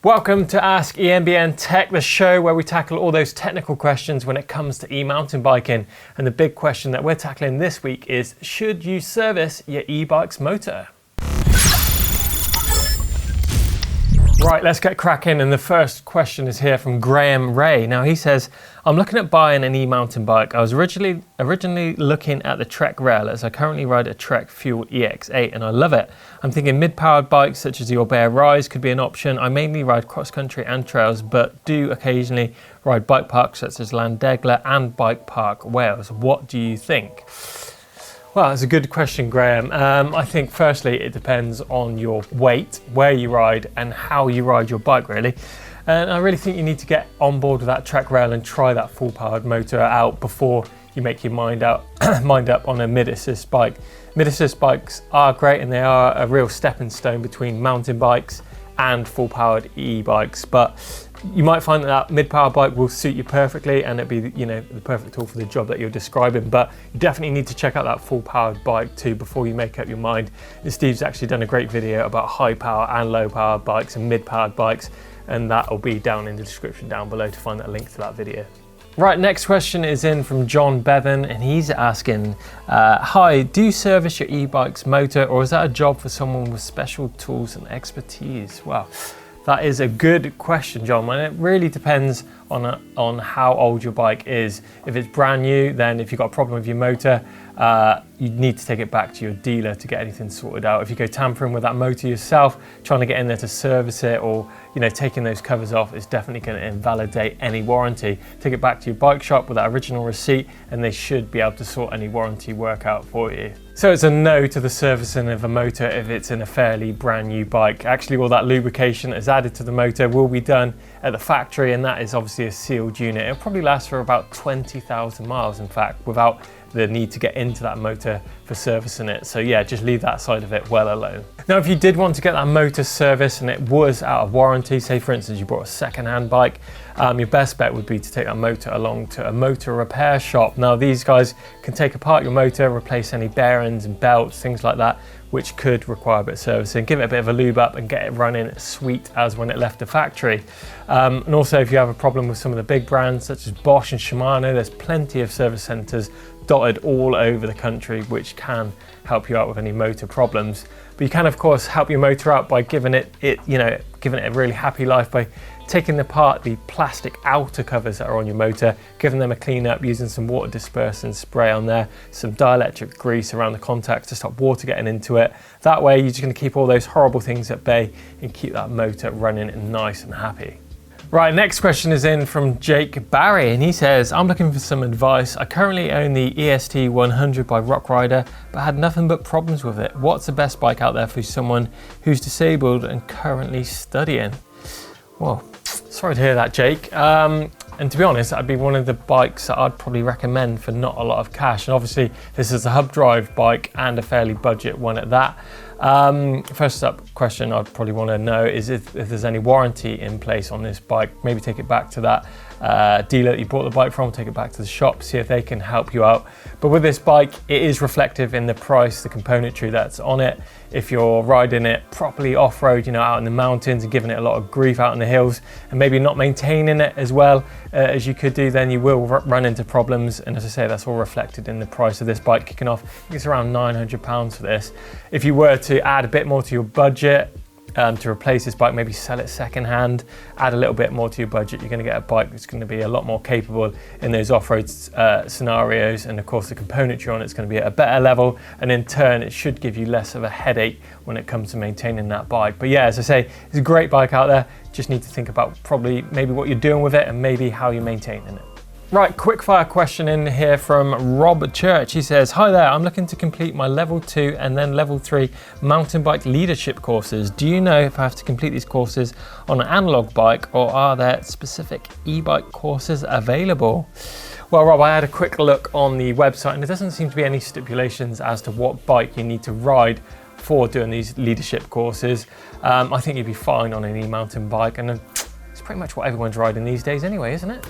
Welcome to Ask EMBN Tech, the show where we tackle all those technical questions when it comes to e-mountain biking. And the big question that we're tackling this week is, should you service your e-bike's motor? Right, let's get cracking. And the first question is here from Graham Ray. Now he says, I'm looking at buying an e-mountain bike. I was originally looking at the Trek Rail as I currently ride a Trek Fuel EX8 and I love it. I'm thinking mid-powered bikes such as the Orbea Rise could be an option. I mainly ride cross-country and trails, but do occasionally ride bike parks such as Llandegla and Bike Park Wales. What do you think? Well, it's a good question, Graham. I think firstly, it depends on your weight, where you ride and how you ride your bike really. And I really think you need to get on board with that Trek Rail and try that full powered motor out before you make your mind up on a mid-assist bike. Mid-assist bikes are great and they are a real stepping stone between mountain bikes and full powered e-bikes, but you might find that mid-power bike will suit you perfectly and it'd be, the perfect tool for the job that you're describing, but you definitely need to check out that full powered bike too before you make up your mind. And Steve's actually done a great video about high power and low power bikes and mid-powered bikes, and that will be down in the description down below to find that link to that video. Right, next question is in from John Bevan and he's asking, hi, do you service your e-bike's motor or is that a job for someone with special tools and expertise? Well, that is a good question, John, and it really depends on how old your bike is. If it's brand new, then if you've got a problem with your motor, you need to take it back to your dealer to get anything sorted out. If you go tampering with that motor yourself, trying to get in there to service it or taking those covers off is definitely going to invalidate any warranty. Take it back to your bike shop with that original receipt and they should be able to sort any warranty work out for you. So it's a no to the servicing of a motor if it's in a fairly brand new bike. Actually, all that lubrication that is added to the motor will be done at the factory, and that is obviously a sealed unit. It'll probably last for about 20,000 miles, in fact, without the need to get into that motor for servicing it. So yeah, just leave that side of it well alone. Now, if you did want to get that motor serviced and it was out of warranty, say for instance you bought a second-hand bike, your best bet would be to take that motor along to a motor repair shop. Now these guys can take apart your motor, replace any bearings and belts, things like that, which could require a bit of servicing, give it a bit of a lube up and get it running sweet as when it left the factory. And also if you have a problem with some of the big brands such as Bosch and Shimano, there's plenty of service centres dotted all over the country which can help you out with any motor problems. But you can of course help your motor out by giving it a really happy life by taking apart the plastic outer covers that are on your motor, giving them a clean up using some water dispersing spray on there, some dielectric grease around the contacts to stop water getting into it. That way you're just going to keep all those horrible things at bay and keep that motor running and nice and happy. Right, next question is in from Jake Barry and he says, I'm looking for some advice. I currently own the EST 100 by Rock Rider, but had nothing but problems with it. What's the best bike out there for someone who's disabled and currently studying? Well, sorry to hear that, Jake. And to be honest, that'd be one of the bikes that I'd probably recommend for not a lot of cash. And obviously this is a hub drive bike and a fairly budget one at that. First up question I'd probably want to know is if there's any warranty in place on this bike. Maybe take it back to that dealer that you bought the bike from, take it back to the shop, see if they can help you out. But with this bike, it is reflective in the price, the componentry that's on it. If you're riding it properly off-road, out in the mountains and giving it a lot of grief out in the hills and maybe not maintaining it as well as you could do, then you will run into problems. And as I say, that's all reflected in the price of this bike kicking off. I think it's around £900 for this. If you were to add a bit more to your budget, to replace this bike, maybe sell it second-hand, add a little bit more to your budget, you're going to get a bike that's going to be a lot more capable in those off-road scenarios, and of course the componentry on it's going to be at a better level, and in turn it should give you less of a headache when it comes to maintaining that bike. But yeah, as I say, it's a great bike out there, just need to think about probably maybe what you're doing with it and maybe how you're maintaining it. Right, quick fire question in here from Rob Church. He says, hi there, I'm looking to complete my level 2 and then level 3 mountain bike leadership courses. Do you know if I have to complete these courses on an analog bike or are there specific e-bike courses available? Well, Rob, I had a quick look on the website and there doesn't seem to be any stipulations as to what bike you need to ride for doing these leadership courses. I think you'd be fine on an e-mountain bike, and it's pretty much what everyone's riding these days anyway, isn't it?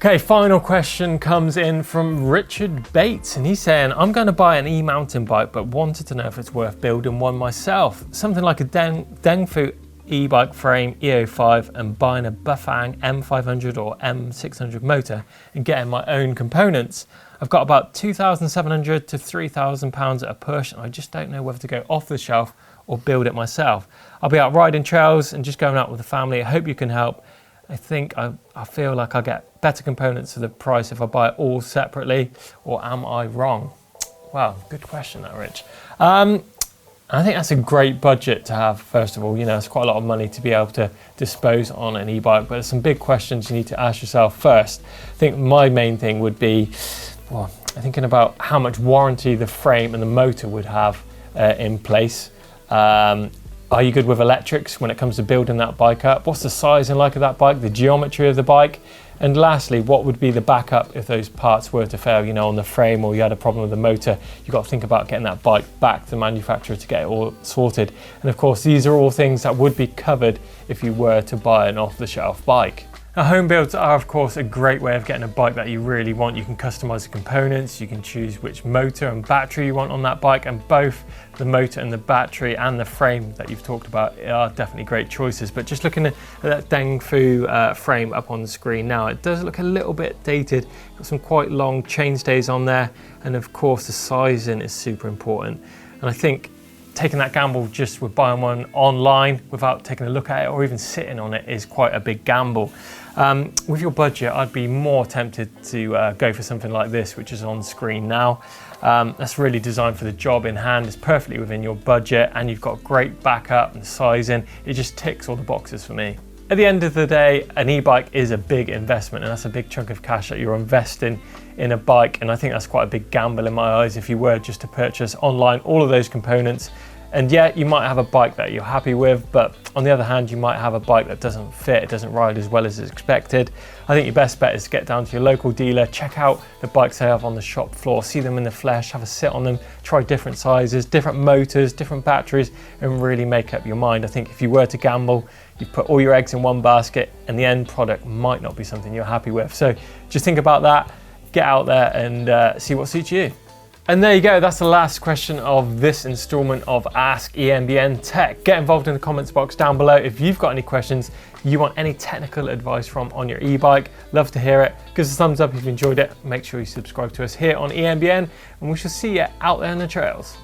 Okay, final question comes in from Richard Bates, and he's saying, I'm going to buy an e-mountain bike, but wanted to know if it's worth building one myself. Something like a Dengfu e-bike frame E05 and buying a Bafang M500 or M600 motor and getting my own components. I've got about 2,700 to 3,000 pounds at a push, and I just don't know whether to go off the shelf or build it myself. I'll be out riding trails and just going out with the family. I hope you can help. I think I feel like I'll get better components for the price if I buy it all separately, or am I wrong? Wow, good question that, Rich. I think that's a great budget to have, first of all. You know, it's quite a lot of money to be able to dispose on an e-bike, but there's some big questions you need to ask yourself first. I think my main thing would be, well, thinking about how much warranty the frame and the motor would have in place. Are you good with electrics when it comes to building that bike up? What's the sizing like of that bike, the geometry of the bike? And lastly, what would be the backup if those parts were to fail, you know, on the frame, or you had a problem with the motor? You've got to think about getting that bike back to the manufacturer to get it all sorted. And of course, these are all things that would be covered if you were to buy an off-the-shelf bike. Now, home builds are of course a great way of getting a bike that you really want. You can customize the components, you can choose which motor and battery you want on that bike, and both the motor and the battery and the frame that you've talked about are definitely great choices. But just looking at that Dengfu frame up on the screen now, it does look a little bit dated. Got some quite long chainstays on there, and of course the sizing is super important. And I think taking that gamble just with buying one online without taking a look at it or even sitting on it is quite a big gamble. With your budget, I'd be more tempted to go for something like this, which is on screen now. That's really designed for the job in hand. It's perfectly within your budget, and you've got great backup and sizing. It just ticks all the boxes for me. At the end of the day, an e-bike is a big investment, and that's a big chunk of cash that you're investing in a bike. And I think that's quite a big gamble in my eyes if you were just to purchase online all of those components. And yeah, you might have a bike that you're happy with, but on the other hand, you might have a bike that doesn't fit, it doesn't ride as well as expected. I think your best bet is to get down to your local dealer, check out the bikes they have on the shop floor, see them in the flesh, have a sit on them, try different sizes, different motors, different batteries, and really make up your mind. I think if you were to gamble, you put all your eggs in one basket, and the end product might not be something you're happy with. So just think about that, get out there and see what suits you. And there you go, that's the last question of this installment of Ask eMBN Tech. Get involved in the comments box down below if you've got any questions you want any technical advice from on your e-bike. Love to hear it. Give us a thumbs up if you enjoyed it. Make sure you subscribe to us here on eMBN, and we shall see you out there in the trails.